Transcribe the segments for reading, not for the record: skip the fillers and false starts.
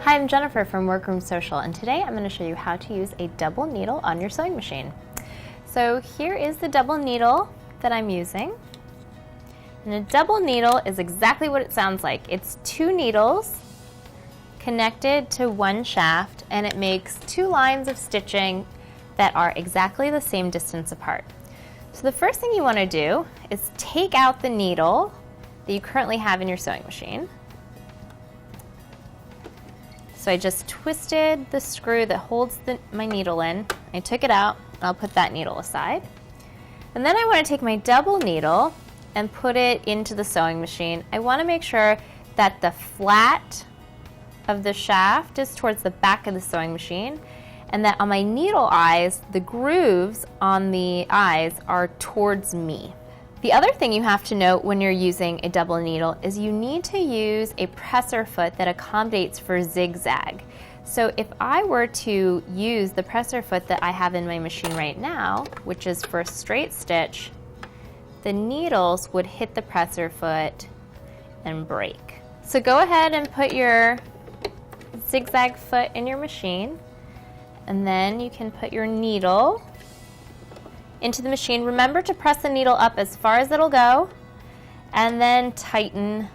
Hi, I'm Jennifer from Workroom Social, and today I'm going to show you how to use a double needle on your sewing machine. So here is the double needle that I'm using. And a double needle is exactly what it sounds like. It's two needles connected to one shaft, and it makes two lines of stitching that are exactly the same distance apart. So the first thing you want to do is take out the needle that you currently have in your sewing machine. So I just twisted the screw that holds my needle in. I took it out, and I'll put that needle aside. And then I want to take my double needle and put it into the sewing machine. I want to make sure that the flat of the shaft is towards the back of the sewing machine, and that on my needle eyes, the grooves on the eyes are towards me. The other thing you have to note when you're using a double needle is you need to use a presser foot that accommodates for zigzag. So if I were to use the presser foot that I have in my machine right now, which is for a straight stitch, the needles would hit the presser foot and break. So go ahead and put your zigzag foot in your machine, and then you can put your needle into the machine. Remember to press the needle up as far as it'll go, and then tighten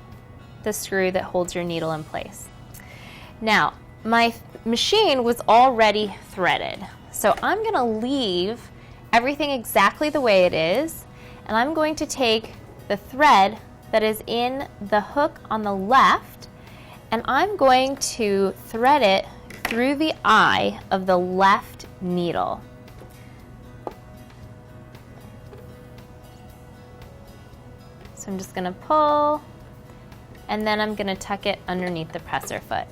the screw that holds your needle in place. Now, my machine was already threaded, so I'm going to leave everything exactly the way it is, and I'm going to take the thread that is in the hook on the left, and I'm going to thread it through the eye of the left needle. So I'm just going to pull, and then I'm going to tuck it underneath the presser foot.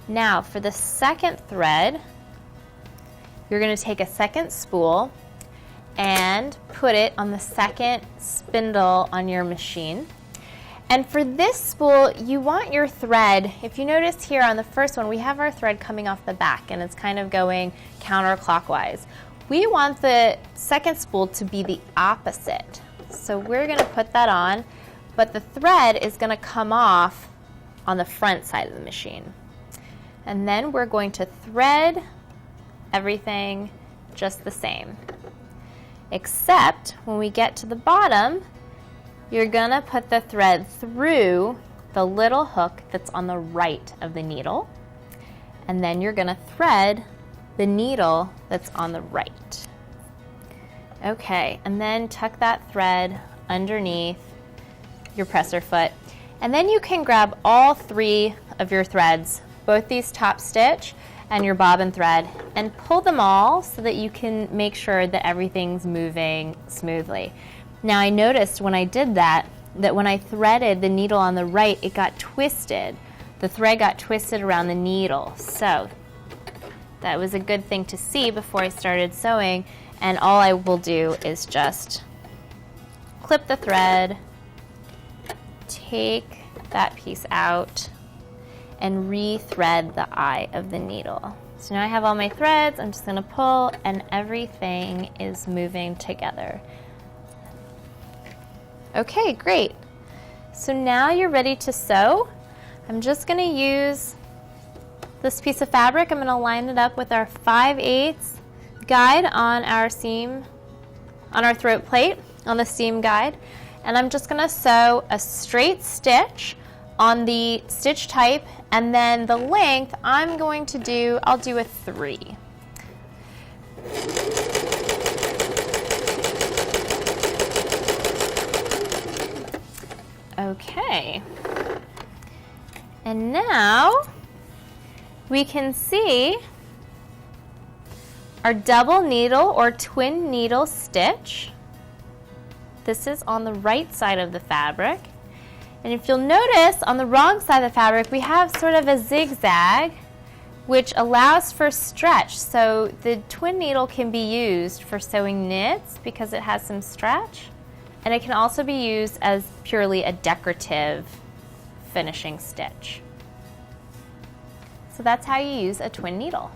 Now for the second thread, you're going to take a second spool and put it on the second spindle on your machine. And for this spool, you want your thread, if you notice here on the first one, we have our thread coming off the back and it's kind of going counterclockwise. We want the second spool to be the opposite. So we're going to put that on, but the thread is going to come off on the front side of the machine. And then we're going to thread everything just the same. Except when we get to the bottom, you're going to put the thread through the little hook that's on the right of the needle, and then you're going to thread the needle that's on the right. Okay, and then tuck that thread underneath your presser foot, and then you can grab all three of your threads, both these top stitch and your bobbin thread, and pull them all so that you can make sure that everything's moving smoothly. Now I noticed when I did that when I threaded the needle on the right, it got twisted. The thread got twisted around the needle. So that was a good thing to see before I started sewing, and all I will do is just clip the thread, take that piece out, and re-thread the eye of the needle. So now I have all my threads, I'm just going to pull, and everything is moving together. Okay, great. So now you're ready to sew. I'm just going to use this piece of fabric. I'm going to line it up with our 5/8 guide on our seam, on our throat plate, on the seam guide. And I'm just going to sew a straight stitch on the stitch type, and then the length I'll do a 3. Okay, and now we can see our double needle or twin needle stitch. This is on the right side of the fabric. And if you'll notice, on the wrong side of the fabric, we have sort of a zigzag, which allows for stretch. So the twin needle can be used for sewing knits because it has some stretch. And it can also be used as purely a decorative finishing stitch. So that's how you use a twin needle.